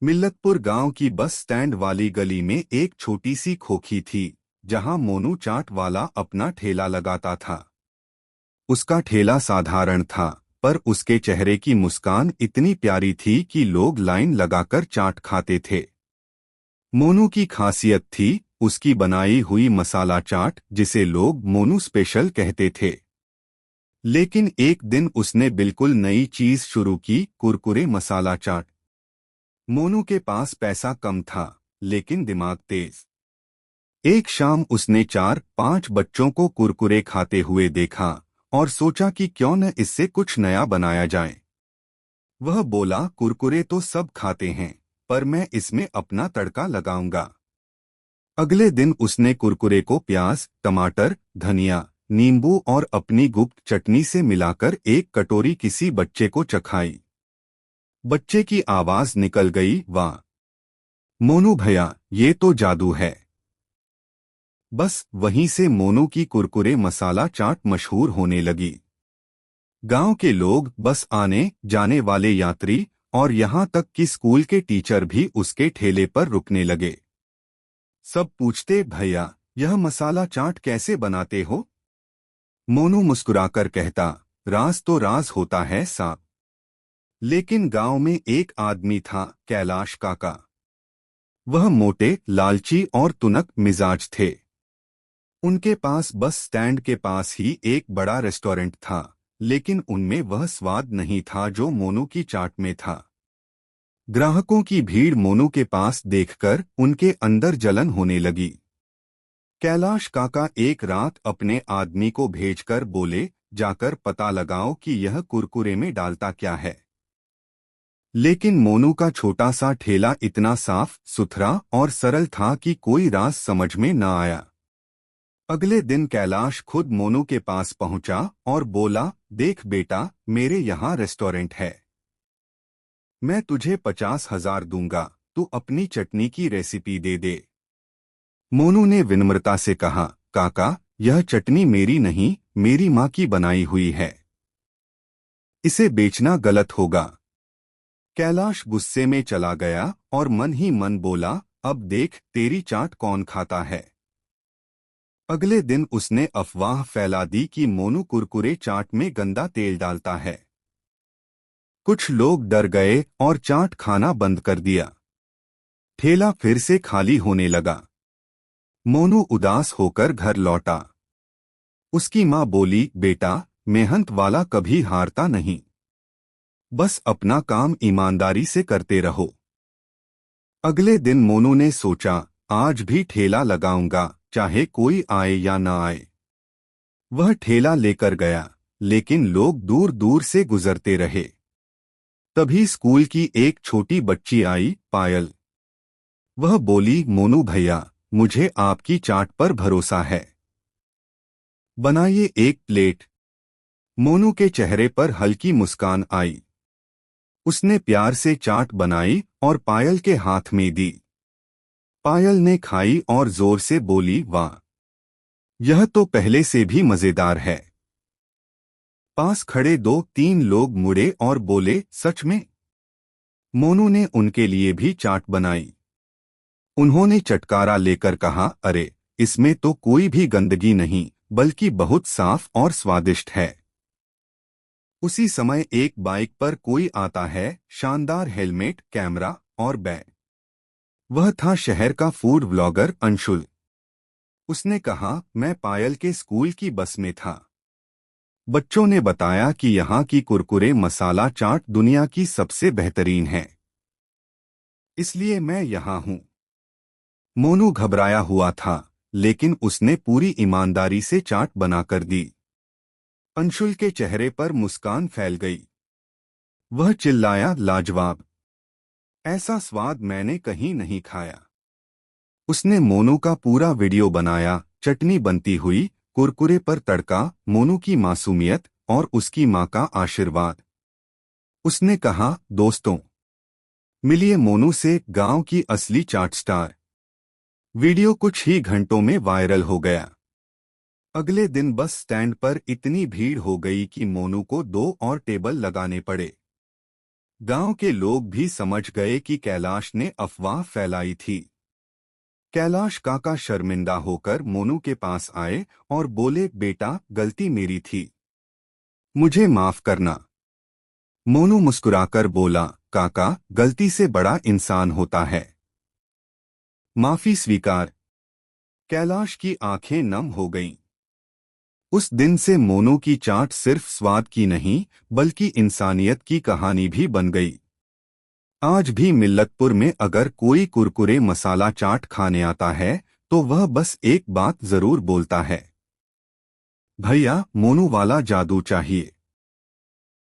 मिल्लतपुर गांव की bus stand वाली गली में एक छोटी सी खोखी थी, जहां मोनू चाट वाला अपना ठेला लगाता था। उसका ठेला साधारण था, पर उसके चेहरे की मुस्कान इतनी प्यारी थी कि लोग लाइन लगाकर चाट खाते थे। मोनू की खासियत थी उसकी बनाई हुई मसाला चाट, जिसे लोग मोनू स्पेशल कहते थे। लेकिन एक दिन उसने बिल्कुल नई चीज शुरू की, कुरकुरे मसाला चाट। मोनू के पास पैसा कम था, लेकिन दिमाग तेज। एक शाम उसने 4-5 बच्चों को कुरकुरे खाते हुए देखा और सोचा कि क्यों न इससे कुछ नया बनाया जाए। वह बोला, कुरकुरे तो सब खाते हैं, पर मैं इसमें अपना तड़का लगाऊंगा। अगले दिन उसने कुरकुरे को प्याज, टमाटर, धनिया, नींबू और अपनी गुप्त चटनी से मिलाकर एक कटोरी किसी बच्चे को चखाई। बच्चे की आवाज निकल गई, वाह मोनू भैया, ये तो जादू है। बस वहीं से मोनू की कुरकुरे मसाला चाट मशहूर होने लगी। गांव के लोग, बस आने जाने वाले यात्री और यहां तक कि स्कूल के टीचर भी उसके ठेले पर रुकने लगे। सब पूछते, भैया यह मसाला चाट कैसे बनाते हो? मोनू मुस्कुराकर कहता, राज तो राज होता है साहब। लेकिन गांव में एक आदमी था, कैलाश काका। वह मोटे, लालची और तुनक मिजाज थे। उनके पास बस स्टैंड के पास ही एक बड़ा रेस्टोरेंट था, लेकिन उनमें वह स्वाद नहीं था जो मोनू की चाट में था। ग्राहकों की भीड़ मोनू के पास देखकर उनके अंदर जलन होने लगी। कैलाश काका एक रात अपने आदमी को भेजकर बोले, जाकर पता लगाओ कि यह कुरकुरे में डालता क्या है। लेकिन मोनू का छोटा सा ठेला इतना साफ सुथरा और सरल था कि कोई राज समझ में न आया। अगले दिन कैलाश खुद मोनू के पास पहुंचा और बोला, देख बेटा, मेरे यहाँ रेस्टोरेंट है। मैं तुझे 50,000 दूंगा, तू अपनी चटनी की रेसिपी दे दे। मोनू ने विनम्रता से कहा, काका यह चटनी मेरी नहीं, मेरी माँ की बनाई हुई है। इसे बेचना गलत होगा। कैलाश गुस्से में चला गया और मन ही मन बोला, अब देख तेरी चाट कौन खाता है। अगले दिन उसने अफवाह फैला दी कि मोनू कुरकुरे चाट में गंदा तेल डालता है। कुछ लोग डर गए और चाट खाना बंद कर दिया। ठेला फिर से खाली होने लगा। मोनू उदास होकर घर लौटा। उसकी माँ बोली, बेटा, मेहनत वाला कभी हारता नहीं। बस अपना काम ईमानदारी से करते रहो। अगले दिन मोनू ने सोचा, आज भी ठेला लगाऊंगा, चाहे कोई आए या ना आए। वह ठेला लेकर गया, लेकिन लोग दूर दूर से गुजरते रहे। तभी स्कूल की एक छोटी बच्ची आई, पायल। वह बोली, मोनू भैया, मुझे आपकी चाट पर भरोसा है। बनाइए एक प्लेट। मोनू के चेहरे पर हल्की मुस्कान आई। उसने प्यार से चाट बनाई और पायल के हाथ में दी। पायल ने खाई और जोर से बोली, वाह, यह तो पहले से भी मजेदार है। पास खड़े 2-3 लोग मुड़े और बोले, सच में? मोनू ने उनके लिए भी चाट बनाई। उन्होंने चटकारा लेकर कहा, अरे, इसमें तो कोई भी गंदगी नहीं, बल्कि बहुत साफ और स्वादिष्ट है। उसी समय एक बाइक पर कोई आता है, शानदार हेलमेट, कैमरा और बैग। वह था शहर का फूड व्लॉगर अंशुल। उसने कहा, मैं पायल के स्कूल की बस में था। बच्चों ने बताया कि यहाँ की कुरकुरे मसाला चाट दुनिया की सबसे बेहतरीन है, इसलिए मैं यहाँ हूँ। मोनू घबराया हुआ था, लेकिन उसने पूरी ईमानदारी से चाट बनाकर दी। अंशुल के चेहरे पर मुस्कान फैल गई। वह चिल्लाया, लाजवाब, ऐसा स्वाद मैंने कहीं नहीं खाया। उसने मोनू का पूरा वीडियो बनाया, चटनी बनती हुई, कुरकुरे पर तड़का, मोनू की मासूमियत और उसकी माँ का आशीर्वाद। उसने कहा, दोस्तों, मिलिए मोनू से, गांव की असली चाट स्टार। वीडियो कुछ ही घंटों में वायरल हो गया। अगले दिन बस स्टैंड पर इतनी भीड़ हो गई कि मोनू को 2 और टेबल लगाने पड़े। गांव के लोग भी समझ गए कि कैलाश ने अफवाह फैलाई थी। कैलाश काका शर्मिंदा होकर मोनू के पास आए और बोले, बेटा, गलती मेरी थी, मुझे माफ करना। मोनू मुस्कुराकर बोला, काका, गलती से बड़ा इंसान होता है, माफी स्वीकार। कैलाश की आंखें नम हो गईं। उस दिन से मोनू की चाट सिर्फ स्वाद की नहीं, बल्कि इंसानियत की कहानी भी बन गई। आज भी मिल्लतपुर में अगर कोई कुरकुरे मसाला चाट खाने आता है तो वह बस एक बात जरूर बोलता है, भैया, मोनू वाला जादू चाहिए।